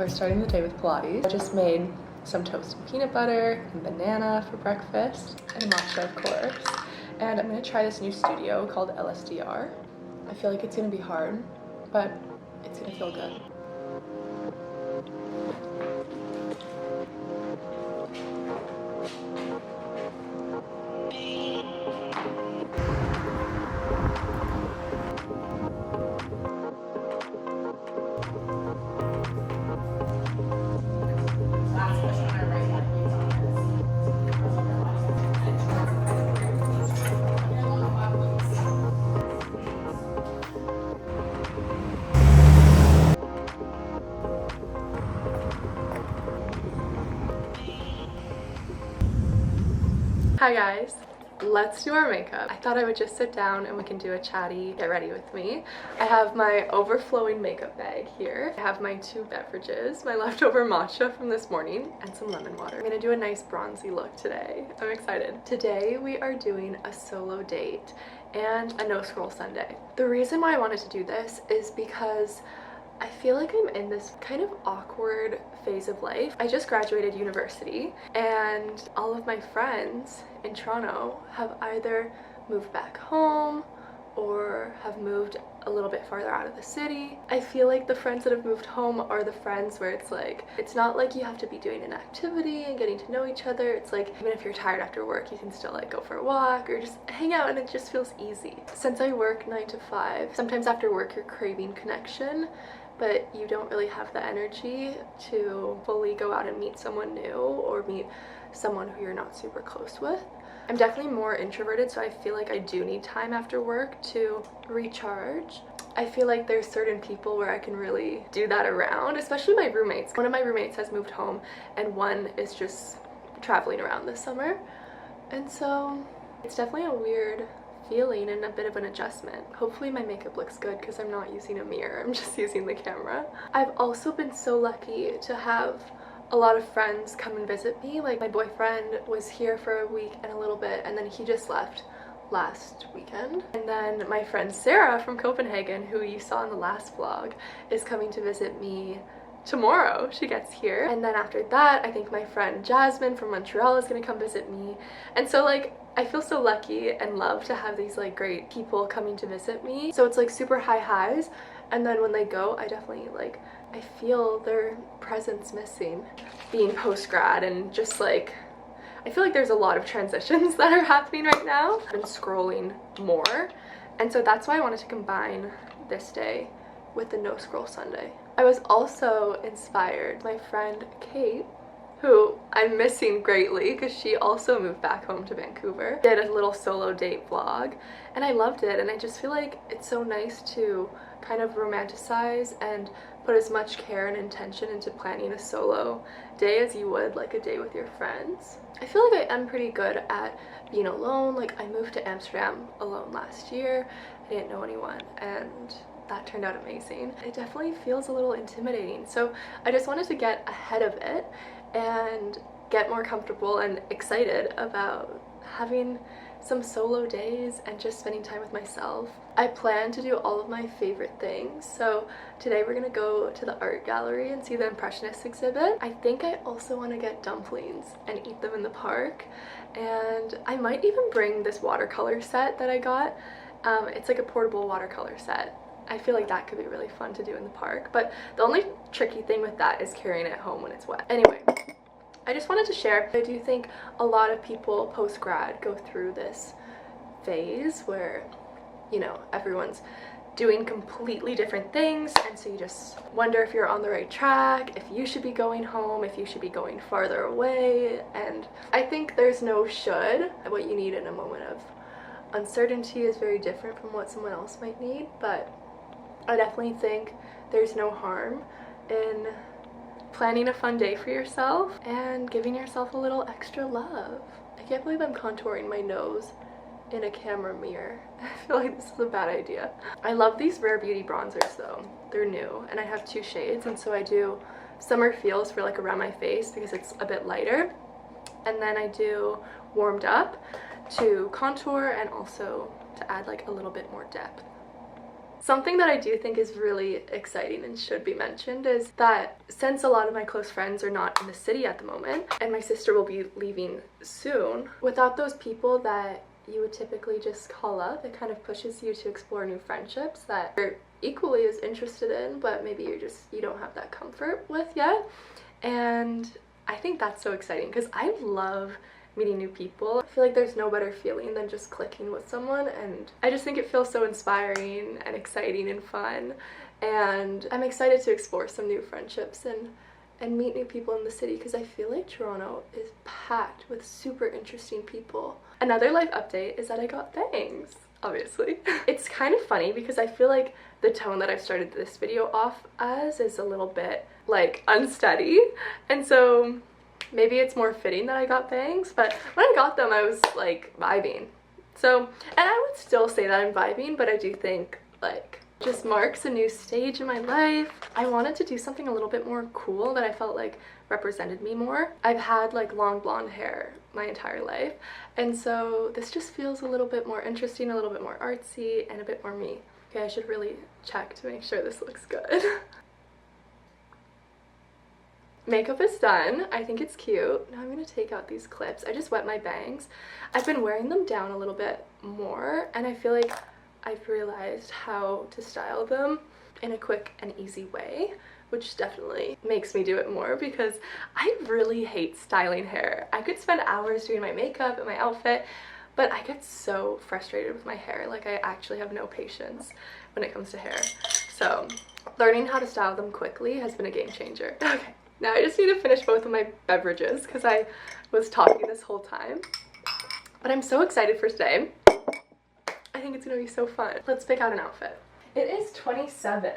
we're starting the day with Pilates. I just made some toasted peanut butter and banana for breakfast, and matcha of course. And I'm gonna try this new studio called LSDR. I feel like it's gonna be hard, but it's gonna feel good. Hi guys, let's do our makeup. I thought I would just sit down and we can do a chatty get ready with me. I have my overflowing makeup bag here. I have my 2 beverages, my leftover matcha from this morning and some lemon water. I'm gonna do a nice bronzy look today. I'm excited. Today we are doing a solo date and a no scroll Sunday. The reason why I wanted to do this is because I feel like I'm in this kind of awkward phase of life. I just graduated university and all of my friends in Toronto have either moved back home or have moved a little bit farther out of the city. I feel like the friends that have moved home are the friends where it's like, it's not like you have to be doing an activity and getting to know each other. It's like, even if you're tired after work, you can still like go for a walk or just hang out and it just feels easy. Since I work 9 to 5, sometimes after work you're craving connection, but you don't really have the energy to fully go out and meet someone new or meet someone who you're not super close with. I'm definitely more introverted, so I feel like I do need time after work to recharge. I feel like there's certain people where I can really do that around, especially my roommates. One of my roommates has moved home and one is just traveling around this summer. And so it's definitely a weird feeling and a bit of an adjustment. Hopefully my makeup looks good because I'm not using a mirror, I'm just using the camera. I've also been so lucky to have a lot of friends come and visit me. Like my boyfriend was here for a week and a little bit and then he just left last weekend. And then my friend Sarah from Copenhagen, who you saw in the last vlog, is coming to visit me tomorrow. She gets here. And then after that, I think my friend Jasmine from Montreal is gonna come visit me. And so like, I feel so lucky and love to have these like great people coming to visit me. So it's like super high highs. And then when they go, I definitely like, I feel their presence missing. Being post-grad and just like, I feel like there's a lot of transitions that are happening right now. I've been scrolling more. And so that's why I wanted to combine this day with the no scroll Sunday. I was also inspired. My friend Kate, who I'm missing greatly because she also moved back home to Vancouver, did a little solo date vlog and I loved it. And I just feel like it's so nice to kind of romanticize and put as much care and intention into planning a solo day as you would like a day with your friends. I feel like I am pretty good at being alone. Like I moved to Amsterdam alone last year. I didn't know anyone and that turned out amazing. It definitely feels a little intimidating. So I just wanted to get ahead of it and get more comfortable and excited about having some solo days and just spending time with myself. I plan to do all of my favorite things. So today we're gonna go to the art gallery and see the Impressionist exhibit. I think I also want to get dumplings and eat them in the park. And I might even bring this watercolor set that I got. It's like a portable watercolor set. I feel like that could be really fun to do in the park, but the only tricky thing with that is carrying it home when it's wet. Anyway, I just wanted to share, I do think a lot of people post-grad go through this phase where, you know, everyone's doing completely different things, and so you just wonder if you're on the right track, if you should be going home, if you should be going farther away. And I think there's no should. What you need in a moment of uncertainty is very different from what someone else might need, but I definitely think there's no harm in planning a fun day for yourself and giving yourself a little extra love. I can't believe I'm contouring my nose in a camera mirror. I feel like this is a bad idea. I love these Rare Beauty bronzers though. They're new and I have 2 shades, and so I do Summer Feels for like around my face because it's a bit lighter, and then I do Warmed Up to contour and also to add like a little bit more depth. Something that I do think is really exciting and should be mentioned is that since a lot of my close friends are not in the city at the moment, and my sister will be leaving soon, without those people that you would typically just call up, it kind of pushes you to explore new friendships that you're equally as interested in, but maybe you don't have that comfort with yet. And I think that's so exciting because I love meeting new people. I feel like there's no better feeling than just clicking with someone, and I just think it feels so inspiring and exciting and fun, and I'm excited to explore some new friendships and meet new people in the city because I feel like Toronto is packed with super interesting people. Another life update is that I got bangs, obviously. It's kind of funny because I feel like the tone that I've started this video off as is a little bit like unsteady, and so maybe it's more fitting that I got bangs, but when I got them I was like vibing. So, and I would still say that I'm vibing, but I do think like just marks a new stage in my life. I wanted to do something a little bit more cool that I felt like represented me more. I've had like long blonde hair my entire life, and so this just feels a little bit more interesting, a little bit more artsy, and a bit more me. Okay, I should really check to make sure this looks good. Makeup is done. I think it's cute. Now I'm gonna take out these clips. I just wet my bangs. I've been wearing them down a little bit more, and I feel like I've realized how to style them in a quick and easy way, which definitely makes me do it more because I really hate styling hair. I could spend hours doing my makeup and my outfit, but I get so frustrated with my hair. Like, I actually have no patience when it comes to hair. So learning how to style them quickly has been a game changer. Okay. Now I just need to finish both of my beverages because I was talking this whole time. But I'm so excited for today. I think it's gonna be so fun. Let's pick out an outfit. It is 27,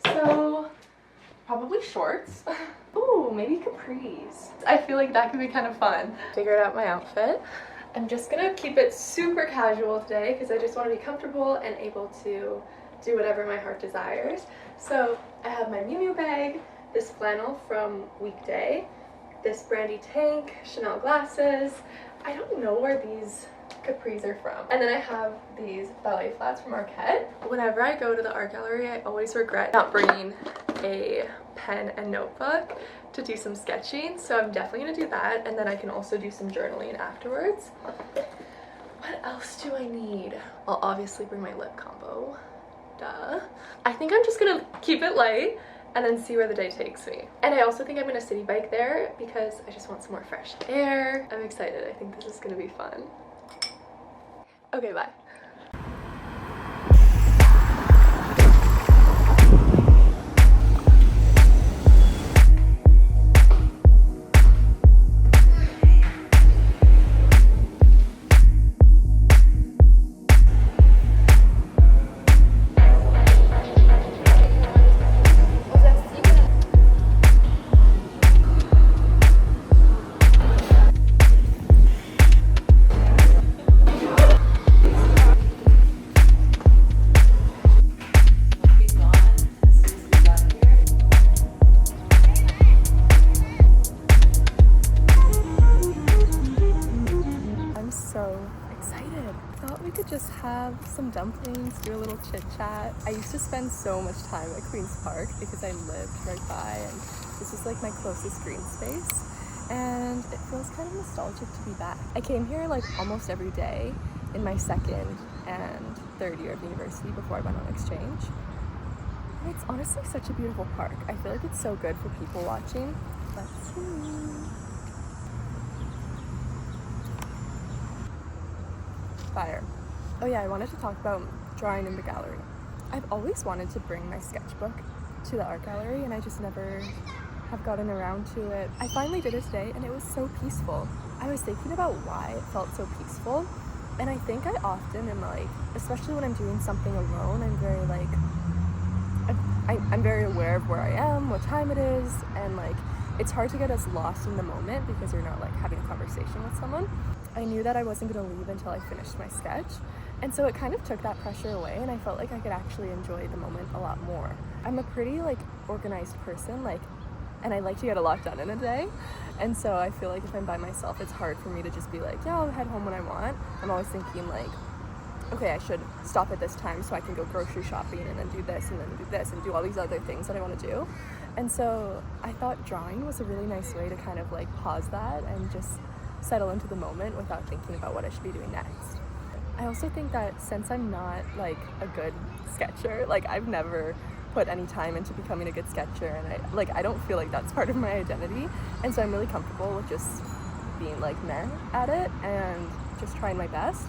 so probably shorts. Ooh, maybe capris. I feel like that could be kind of fun. Figured out my outfit. I'm just gonna keep it super casual today because I just want to be comfortable and able to do whatever my heart desires. So I have my Miu Miu bag, this flannel from Weekday, this brandy tank, Chanel glasses. I don't know where these capris are from. And then I have these ballet flats from Arquette. Whenever I go to the art gallery, I always regret not bringing a pen and notebook to do some sketching, so I'm definitely gonna do that, and then I can also do some journaling afterwards. What else do I need? I'll obviously bring my lip combo. Duh. I think I'm just gonna keep it light and then see where the day takes me. And I also think I'm gonna city bike there because I just want some more fresh air. I'm excited. I think this is gonna be fun. Okay, bye. Just have some dumplings, do a little chit chat. I used to spend so much time at Queen's Park because I lived right by, and this is like my closest green space, and it feels kind of nostalgic to be back. I came here like almost every day in my second and third year of university before I went on exchange. And it's honestly such a beautiful park. I feel like it's so good for people watching. Let's see. Fire. Oh yeah, I wanted to talk about drawing in the gallery. I've always wanted to bring my sketchbook to the art gallery, and I just never have gotten around to it. I finally did it today, and it was so peaceful. I was thinking about why it felt so peaceful, and I think I often am like, especially when I'm doing something alone, I'm very like, I'm very aware of where I am, what time it is, and like, it's hard to get as lost in the moment because you're not like having a conversation with someone. I knew that I wasn't gonna leave until I finished my sketch, and so it kind of took that pressure away, and I felt like I could actually enjoy the moment a lot more. I'm a pretty like organized person, like, and I like to get a lot done in a day, and so I feel like if I'm by myself, it's hard for me to just be like, yeah, I'll head home when I want. I'm always thinking like, okay, I should stop at this time so I can go grocery shopping and then do this and then do this and do all these other things that I want to do. And so I thought drawing was a really nice way to kind of like pause that and just settle into the moment without thinking about what I should be doing next. I also think that since I'm not like a good sketcher, like I've never put any time into becoming a good sketcher, and I don't feel like that's part of my identity, and so I'm really comfortable with just being like meh at it and just trying my best.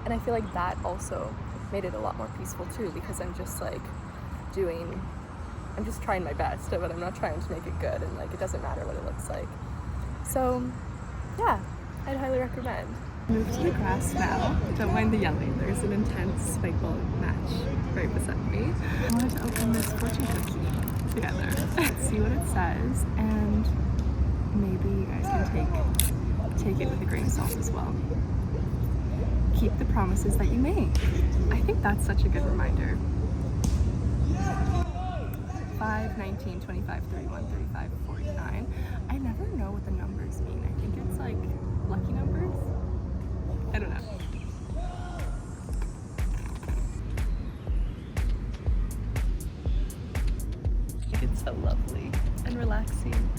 And I feel like that also made it a lot more peaceful too, because I'm just like I'm just trying my best, but I'm not trying to make it good, and like it doesn't matter what it looks like. So yeah, I'd highly recommend. Move to the grass now. Don't mind the yelling. There's an intense spikeball match right beside me. I wanted to open this fortune cookie together. See what it says, and maybe you guys can take it with a grain of salt as well. Keep the promises that you make. I think that's such a good reminder. 5, 19, 25, 31, 35, 49. I never know what the numbers mean. I think it's like lucky numbers. I don't know. It's so lovely and relaxing.